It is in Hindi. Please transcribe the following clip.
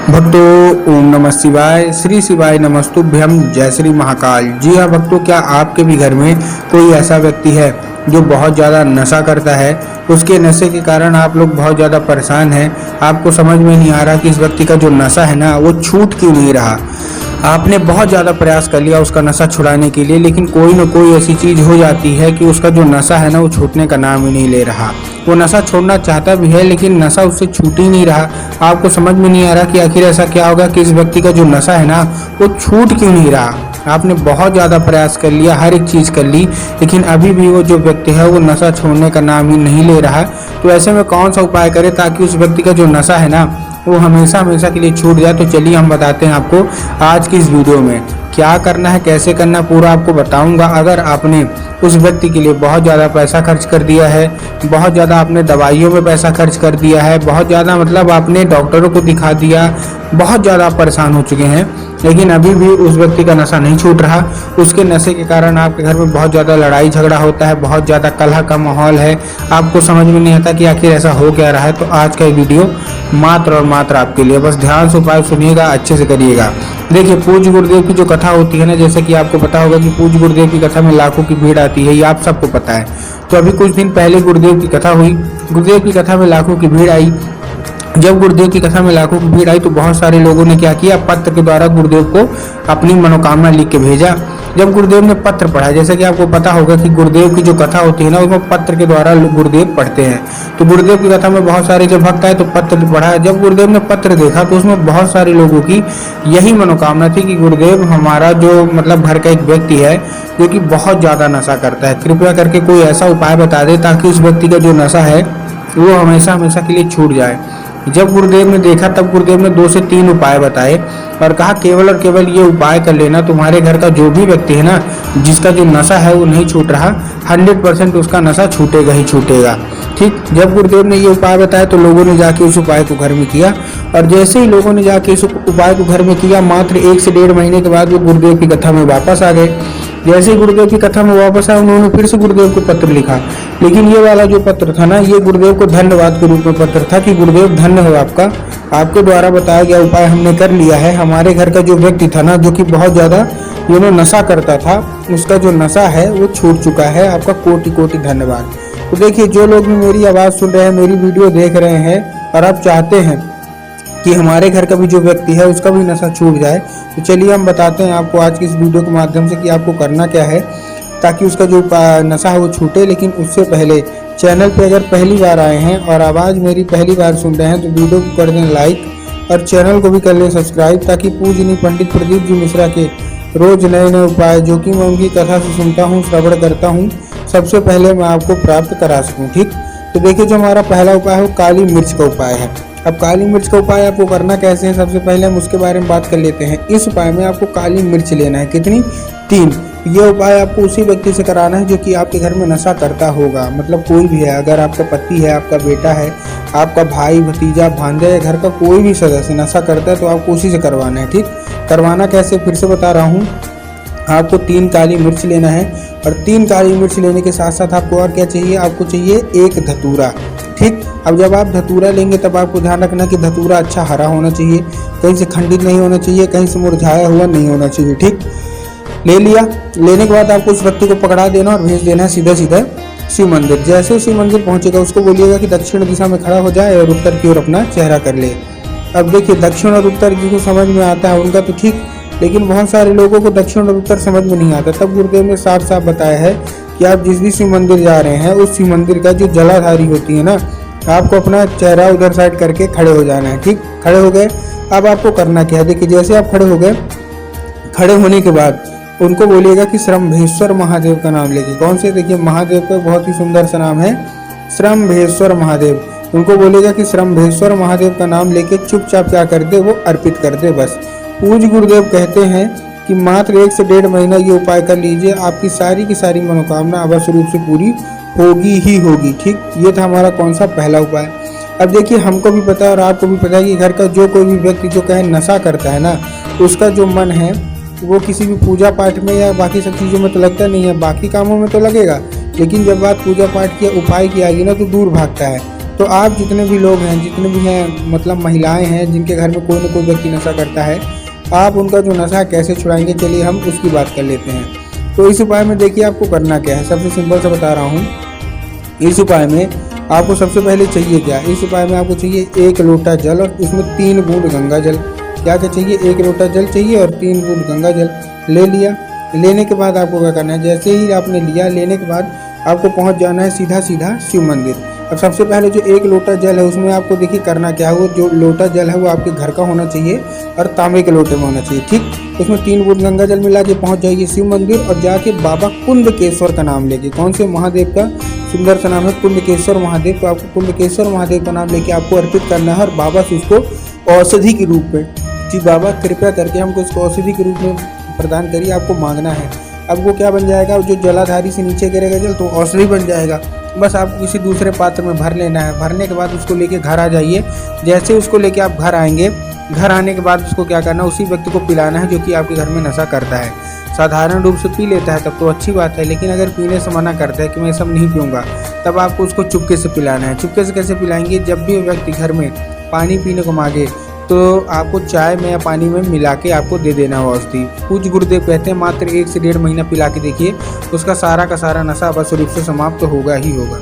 भक्तों ओम नमः शिवाय, श्री शिवाय नमस्तुभ्यम, जय श्री महाकाल। जी हाँ भक्तों, क्या आपके भी घर में कोई ऐसा व्यक्ति है जो बहुत ज़्यादा नशा करता है? उसके नशे के कारण आप लोग बहुत ज़्यादा परेशान हैं। आपको समझ में नहीं आ रहा कि इस व्यक्ति का जो नशा है ना वो छूट क्यों नहीं रहा। आपने बहुत ज़्यादा प्रयास कर लिया उसका नशा छुड़ाने के लिए, लेकिन कोई ना कोई ऐसी चीज़ हो जाती है कि उसका जो नशा है ना वो छूटने का नाम ही नहीं ले रहा। वो नशा छोड़ना चाहता भी है लेकिन नशा उससे छूट ही नहीं रहा। आपको समझ में नहीं आ रहा कि आखिर ऐसा क्या होगा कि इस व्यक्ति का जो नशा है ना वो छूट क्यों नहीं रहा। आपने बहुत ज़्यादा प्रयास कर लिया, हर एक चीज़ कर ली, लेकिन अभी भी वो जो व्यक्ति है वो नशा छोड़ने का नाम ही नहीं ले रहा। तो ऐसे में कौन सा उपाय करें ताकि उस व्यक्ति का जो नशा है ना वो हमेशा हमेशा के लिए छूट जाए। तो चलिए हम बताते हैं आपको आज की इस वीडियो में क्या करना है, कैसे करना है, पूरा आपको बताऊंगा। अगर आपने उस व्यक्ति के लिए बहुत ज़्यादा पैसा खर्च कर दिया है, बहुत ज़्यादा आपने दवाइयों में पैसा खर्च कर दिया है, बहुत ज़्यादा मतलब आपने डॉक्टरों को दिखा दिया, बहुत ज़्यादा आप परेशान हो चुके हैं, लेकिन अभी भी उस व्यक्ति का नशा नहीं छूट रहा। उसके नशे के कारण आपके घर में बहुत ज़्यादा लड़ाई झगड़ा होता है, बहुत ज़्यादा कलह का माहौल है, आपको समझ में नहीं आता कि आखिर ऐसा हो क्या रहा है। तो आज का ये वीडियो मात्र और मात्र आपके लिए, बस ध्यान से उपाय सुनिएगा, अच्छे से करिएगा। देखिए, पूज्य गुरुदेव की जो कथा होती है ना, जैसे कि आपको पता होगा कि पूज्य गुरुदेव की कथा में लाखों की भीड़ आती है, ये आप सबको पता है। तो अभी कुछ दिन पहले गुरुदेव की कथा हुई, गुरुदेव की कथा में लाखों की भीड़ आई। जब गुरुदेव की कथा में लाखों की भीड़ आई तो बहुत सारे लोगों ने क्या किया, पत्र के द्वारा गुरुदेव को अपनी मनोकामना लिख के भेजा। जब गुरुदेव ने पत्र पढ़ा, जैसे कि आपको पता होगा कि गुरुदेव की जो कथा होती है ना उसमें पत्र के द्वारा गुरुदेव पढ़ते हैं। तो गुरुदेव की कथा में बहुत सारे जब भक्त आए तो पत्र पढ़ा। जब गुरुदेव ने पत्र देखा तो उसमें बहुत सारे लोगों की यही मनोकामना थी कि गुरुदेव, हमारा जो मतलब घर का एक व्यक्ति है जो कि बहुत ज़्यादा नशा करता है, कृपया करके कोई ऐसा उपाय बता दे ताकि उस व्यक्ति का जो नशा है वो हमेशा हमेशा के लिए छूट जाए। जब गुरुदेव ने देखा तब गुरुदेव ने 2 से 3 उपाय बताए और कहा केवल और केवल ये उपाय कर लेना, तुम्हारे घर का जो भी व्यक्ति है ना जिसका जो नशा है वो नहीं छूट रहा, 100% उसका नशा छूटेगा ही छूटेगा। ठीक, जब गुरुदेव ने ये उपाय बताया तो लोगों ने जाके उस उपाय को घर में किया, और जैसे ही लोगों ने जाके इस उपाय को घर में किया, मात्र 1 से 1.5 महीने के बाद वो गुरुदेव की कथा में वापस आ गए। जैसे ही गुरुदेव की कथा में वापस आए उन्होंने फिर से गुरुदेव को पत्र लिखा, लेकिन ये वाला जो पत्र था ना ये गुरुदेव को धन्यवाद के रूप में पत्र था कि गुरुदेव धन्य हो आपका, आपके द्वारा बताया गया उपाय हमने कर लिया है। हमारे घर का जो व्यक्ति था ना जो कि बहुत ज़्यादा नशा करता था, उसका जो नशा है वो छूट चुका है, आपका कोटि कोटि धन्यवाद। तो देखिए, जो लोग भी मेरी आवाज़ सुन रहे हैं, मेरी वीडियो देख रहे हैं और आप चाहते हैं कि हमारे घर का भी जो व्यक्ति है उसका भी नशा छूट जाए, तो चलिए हम बताते हैं आपको आज की इस वीडियो के माध्यम से कि आपको करना क्या है ताकि उसका जो नशा है वो छूटे। लेकिन उससे पहले चैनल पे अगर पहली बार आए हैं और आवाज़ मेरी पहली बार सुन रहे हैं तो वीडियो को कर दें लाइक और चैनल को भी कर लें सब्सक्राइब, ताकि पूजनीय पंडित प्रदीप जी मिश्रा के रोज़ नए नए उपाय जो कि मैं उनकी कथा से सुनता हूँ, श्रवण करता हूँ, सबसे पहले मैं आपको प्राप्त करा सकूँ। ठीक, तो देखिए, जो हमारा पहला उपाय है वो काली मिर्च का उपाय है। अब काली मिर्च का उपाय आपको करना कैसे है, सबसे पहले हम उसके बारे में बात कर लेते हैं। इस उपाय में आपको काली मिर्च लेना है, कितनी? 3। ये उपाय आपको उसी व्यक्ति से कराना है जो कि आपके घर में नशा करता होगा, मतलब कोई भी है, अगर आपका पति है, आपका बेटा है, आपका भाई, भतीजा, भांजा या घर का कोई भी सदस्य नशा करता है तो आपको उसी से करवाना है। ठीक, करवाना कैसे फिर से बता रहा हूँ। आपको 3 काली मिर्च लेना है, और 3 काली मिर्च लेने के साथ साथ आपको और क्या चाहिए, आपको चाहिए 1 धतूरा। ठीक, अब जब आप धतूरा लेंगे तब आपको ध्यान रखना कि धतूरा अच्छा हरा होना चाहिए, कहीं से खंडित नहीं होना चाहिए, कहीं से मुरझाया हुआ नहीं होना चाहिए। ठीक, ले लिया। लेने के बाद आपको उस व्यक्ति को पकड़ा देना और भेज देना है सीधा सीधा शिव मंदिर। जैसे शिव मंदिर पहुंचेगा उसको बोलिएगा कि दक्षिण दिशा में खड़ा हो जाए और उत्तर की ओर अपना चेहरा कर ले। अब देखिए, दक्षिण और उत्तर जिसको समझ में आता है उनका तो ठीक, लेकिन बहुत सारे लोगों को दक्षिण और उत्तर समझ में नहीं आता। तब गुरुदेव ने साफ साफ बताया है कि आप जिस भी शिव मंदिर जा रहे हैं उस शिव मंदिर का जो जलाधारी होती है ना, आपको अपना चेहरा उधर साइड करके खड़े हो जाना है। ठीक, खड़े हो गए। अब आपको करना क्या है, देखिए, जैसे आप खड़े हो गए, खड़े होने के बाद उनको बोलिएगा कि श्रम्भेश्वर महादेव का नाम लेके। कौन से? देखिए, महादेव का बहुत ही सुंदर सा नाम है, श्रम्भेश्वर महादेव। उनको बोलेगा कि श्रम्भेश्वर महादेव का नाम लेके चुपचाप क्या कर दे, वो अर्पित कर दे बस। पूज्य गुरुदेव कहते हैं कि मात्र 1 से 1.5 महीना ये उपाय कर लीजिए, आपकी सारी की सारी मनोकामना अवश्य रूप से पूरी होगी ही होगी। ठीक, ये था हमारा कौन सा पहला उपाय। अब देखिए, हमको भी पता है और आपको भी पता है कि घर का जो कोई भी व्यक्ति जो कहे नशा करता है ना, उसका जो मन है वो किसी भी पूजा पाठ में या बाकी सब चीज़ों में तो लगता नहीं है, बाकी कामों में तो लगेगा, लेकिन जब बात पूजा पाठ की उपाय की आएगी ना तो दूर भागता है। तो आप जितने भी लोग हैं, जितने भी हैं मतलब महिलाएं हैं जिनके घर में कोई ना कोई व्यक्ति नशा करता है, आप उनका जो नशा कैसे छुड़ाएंगे, चलिए हम उसकी बात कर लेते हैं। तो इस उपाय में देखिए आपको करना क्या है, सबसे सिंपल से बता रहा हूँ। इस उपाय में आपको सबसे पहले चाहिए क्या, इस उपाय में आपको चाहिए 1 लोटा जल और उसमें 3 बूंद गंगा जल। क्या क्या चाहिए, 1 लोटा जल चाहिए और 3 बूंद गंगा जल ले लिया। लेने के बाद आपको क्या करना है, जैसे ही आपने लिया, लेने के बाद आपको पहुंच जाना है सीधा सीधा शिव मंदिर। अब सबसे पहले जो 1 लोटा जल है उसमें आपको देखिए करना क्या है, वो जो लोटा जल है वो आपके घर का होना चाहिए और तांबे के लोटे में होना चाहिए, ठीक। उसमें 3 बूंद गंगा जल मिला के पहुंच जाइए शिव मंदिर और जाके बाबा कुंडकेश्वर का नाम लेके, कौन से महादेव का सुंदर सा नाम है, कुंडकेश्वर महादेव। तो आपको कुंडकेश्वर महादेव का नाम लेके आपको अर्पित करना है और बाबा से उसको औषधि के रूप में, जी बाबा कृपया करके हमको इसको औषधि के रूप में प्रदान करिए, आपको मांगना है। अब वो क्या बन जाएगा, जो जलाधारी से नीचे गिरेगा जल तो औषधि बन जाएगा। बस आपको किसी दूसरे पात्र में भर लेना है। भरने के बाद उसको लेके घर आ जाइए। जैसे उसको लेके आप घर आएंगे, घर आने के बाद उसको क्या करना, उसी व्यक्ति को पिलाना है जो कि आपके घर में नशा करता है। साधारण रूप से पी लेता है तब तो अच्छी बात है, लेकिन अगर पीने से मना करता है कि मैं सब नहीं पीऊँगा, तब आपको उसको चुपके से पिलाना है। चुपके से कैसे पिलाएंगे, जब भी व्यक्ति घर में पानी पीने को मांगे तो आपको चाय में या पानी में मिला के आपको दे देना हो औषधि। पूज्य गुरुदेव कहते हैं मात्र 1 से 1.5 महीना पिला के देखिए, उसका सारा का सारा नशा अवश्य रूप से समाप्त होगा ही होगा।